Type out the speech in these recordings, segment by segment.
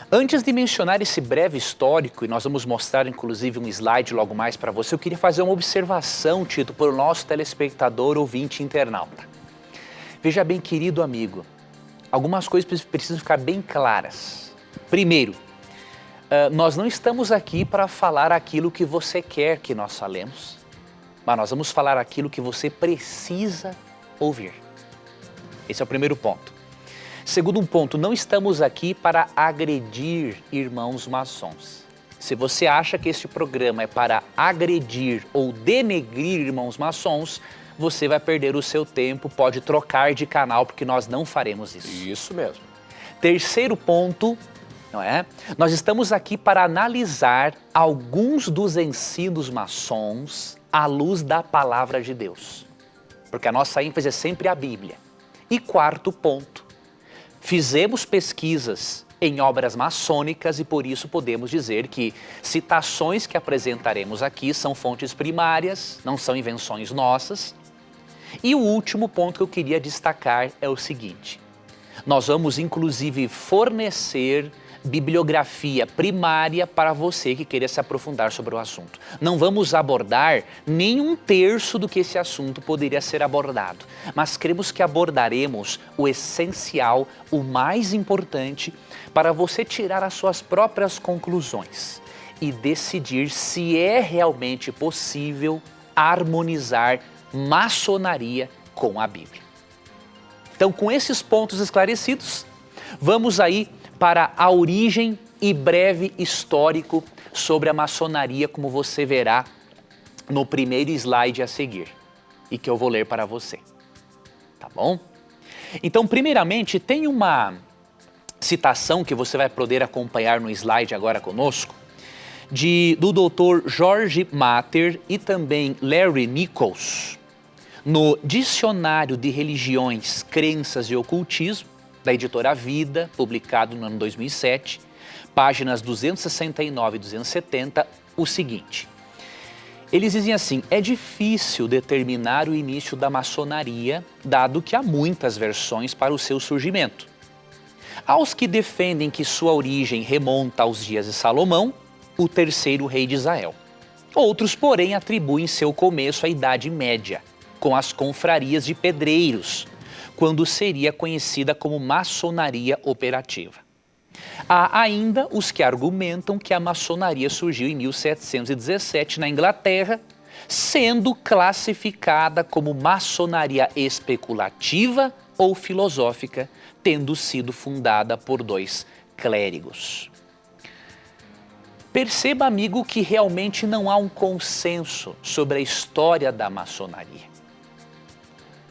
Antes de mencionar esse breve histórico, e nós vamos mostrar inclusive um slide logo mais para você, eu queria fazer uma observação, Tito, para o nosso telespectador, ouvinte e internauta. Veja bem, querido amigo, algumas coisas precisam ficar bem claras. Primeiro, nós não estamos aqui para falar aquilo que você quer que nós falemos, mas nós vamos falar aquilo que você precisa ouvir. Esse é o primeiro ponto. Segundo ponto, não estamos aqui para agredir irmãos maçons. Se você acha que este programa é para agredir ou denegrir irmãos maçons, você vai perder o seu tempo, pode trocar de canal, porque nós não faremos isso. Isso mesmo. Terceiro ponto, não é? Nós estamos aqui para analisar alguns dos ensinos maçons à luz da palavra de Deus. Porque a nossa ênfase é sempre a Bíblia. E quarto ponto, fizemos pesquisas em obras maçônicas e por isso podemos dizer que citações que apresentaremos aqui são fontes primárias, não são invenções nossas. E o último ponto que eu queria destacar é o seguinte: nós vamos inclusive fornecer bibliografia primária para você que queira se aprofundar sobre o assunto. Não vamos abordar nem um terço do que esse assunto poderia ser abordado, mas cremos que abordaremos o essencial, o mais importante, para você tirar as suas próprias conclusões e decidir se é realmente possível harmonizar maçonaria com a Bíblia. Então, com esses pontos esclarecidos, vamos aí para a origem e breve histórico sobre a maçonaria, como você verá no primeiro slide a seguir, e que eu vou ler para você, tá bom? Então, primeiramente, tem uma citação que você vai poder acompanhar no slide agora conosco, do Dr. George Matter e também Larry Nichols, no Dicionário de Religiões, Crenças e Ocultismo, da editora Vida, publicado no ano 2007, páginas 269 e 270, o seguinte. Eles dizem assim: é difícil determinar o início da maçonaria, dado que há muitas versões para o seu surgimento. Aos que defendem que sua origem remonta aos dias de Salomão, o terceiro rei de Israel. Outros, porém, atribuem seu começo à Idade Média, com as confrarias de pedreiros, quando seria conhecida como maçonaria operativa. Há ainda os que argumentam que a maçonaria surgiu em 1717 na Inglaterra, sendo classificada como maçonaria especulativa ou filosófica, tendo sido fundada por 2 clérigos. Perceba, amigo, que realmente não há um consenso sobre a história da maçonaria.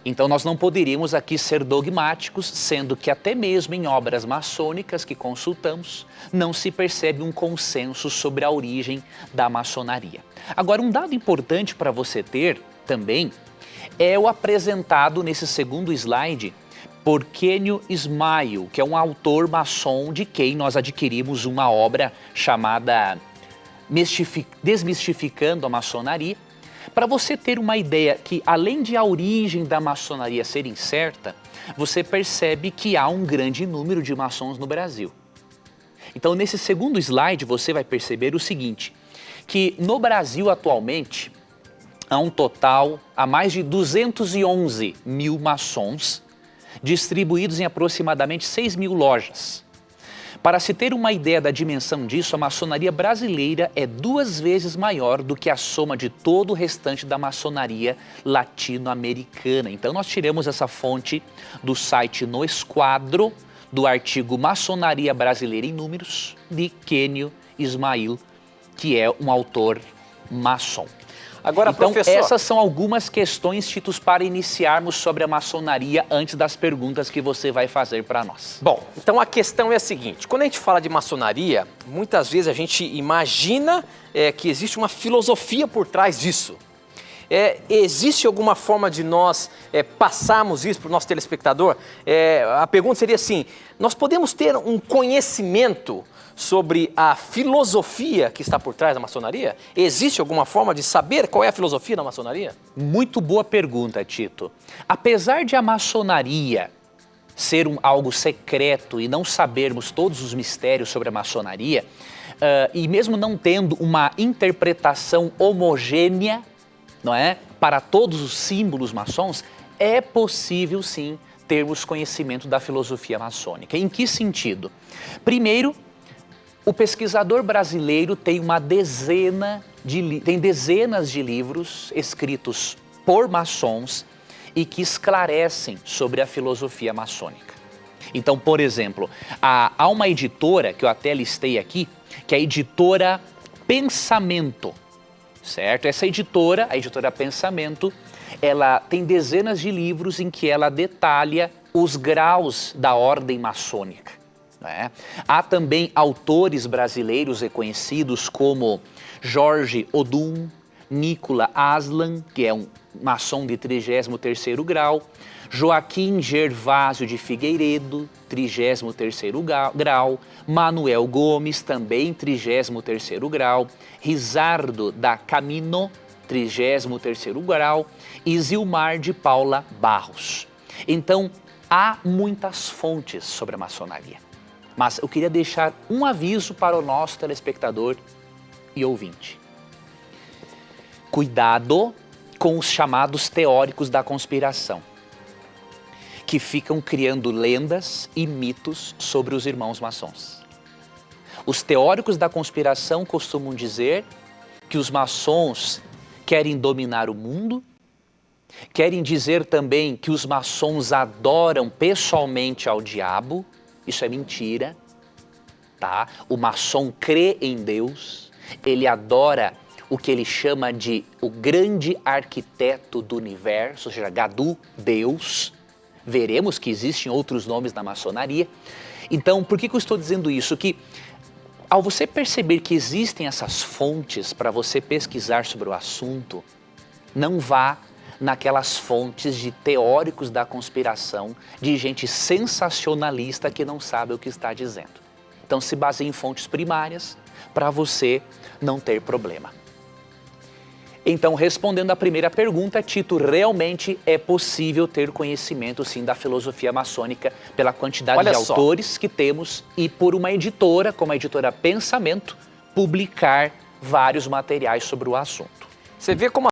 Então nós não poderíamos aqui ser dogmáticos, sendo que até mesmo em obras maçônicas que consultamos, não se percebe um consenso sobre a origem da maçonaria. Agora, um dado importante para você ter também é o apresentado nesse segundo slide por Kenio Ismail, que é um autor maçom de quem nós adquirimos uma obra chamada Desmistificando a Maçonaria, para você ter uma ideia que, além de a origem da maçonaria ser incerta, você percebe que há um grande número de maçons no Brasil. Então, nesse segundo slide, você vai perceber o seguinte, que no Brasil atualmente há um total, há mais de 211 mil maçons, distribuídos em aproximadamente 6 mil lojas. Para se ter uma ideia da dimensão disso, a maçonaria brasileira é 2 vezes maior do que a soma de todo o restante da maçonaria latino-americana. Então nós tiramos essa fonte do site No Esquadro, do artigo Maçonaria Brasileira em Números, de Kenio Ismail, que é um autor maçom. Agora, então, professor, essas são algumas questões, Titos, para iniciarmos sobre a maçonaria antes das perguntas que você vai fazer para nós. Bom, então a questão é a seguinte, quando a gente fala de maçonaria, muitas vezes a gente imagina que existe uma filosofia por trás disso. Existe alguma forma de nós passarmos isso para o nosso telespectador? A pergunta seria assim, nós podemos ter um conhecimento sobre a filosofia que está por trás da maçonaria? Existe alguma forma de saber qual é a filosofia da maçonaria? Muito boa pergunta, Tito. Apesar de a maçonaria ser algo secreto e não sabermos todos os mistérios sobre a maçonaria, e mesmo não tendo uma interpretação homogênea, não é, para todos os símbolos maçons, é possível sim termos conhecimento da filosofia maçônica. Em que sentido? Primeiro, o pesquisador brasileiro tem dezenas de livros escritos por maçons e que esclarecem sobre a filosofia maçônica. Então, por exemplo, há uma editora que eu até listei aqui, que é a editora Pensamento, certo? Essa editora, a editora Pensamento, ela tem dezenas de livros em que ela detalha os graus da ordem maçônica. Né? Há também autores brasileiros reconhecidos como Jorge Odum, Nicola Aslan, que é um maçom de 33º grau, Joaquim Gervásio de Figueiredo, 33º grau, Manuel Gomes, também 33º grau, Rizardo da Camino, 33º grau, e Zilmar de Paula Barros. Então, há muitas fontes sobre a maçonaria. Mas eu queria deixar um aviso para o nosso telespectador e ouvinte. Cuidado com os chamados teóricos da conspiração, que ficam criando lendas e mitos sobre os irmãos maçons. Os teóricos da conspiração costumam dizer que os maçons querem dominar o mundo, querem dizer também que os maçons adoram pessoalmente ao diabo. Isso é mentira, tá? O maçom crê em Deus, ele adora o que ele chama de o grande arquiteto do universo, ou seja, Gadu, Deus. Veremos que existem outros nomes na maçonaria. Então, por que eu estou dizendo isso? Que ao você perceber que existem essas fontes para você pesquisar sobre o assunto, não vá naquelas fontes de teóricos da conspiração, de gente sensacionalista que não sabe o que está dizendo. Então se baseie em fontes primárias para você não ter problema. Então, respondendo à primeira pergunta, Tito, realmente é possível ter conhecimento sim da filosofia maçônica pela quantidade de autores que temos e por uma editora, como a editora Pensamento, publicar vários materiais sobre o assunto. Você vê como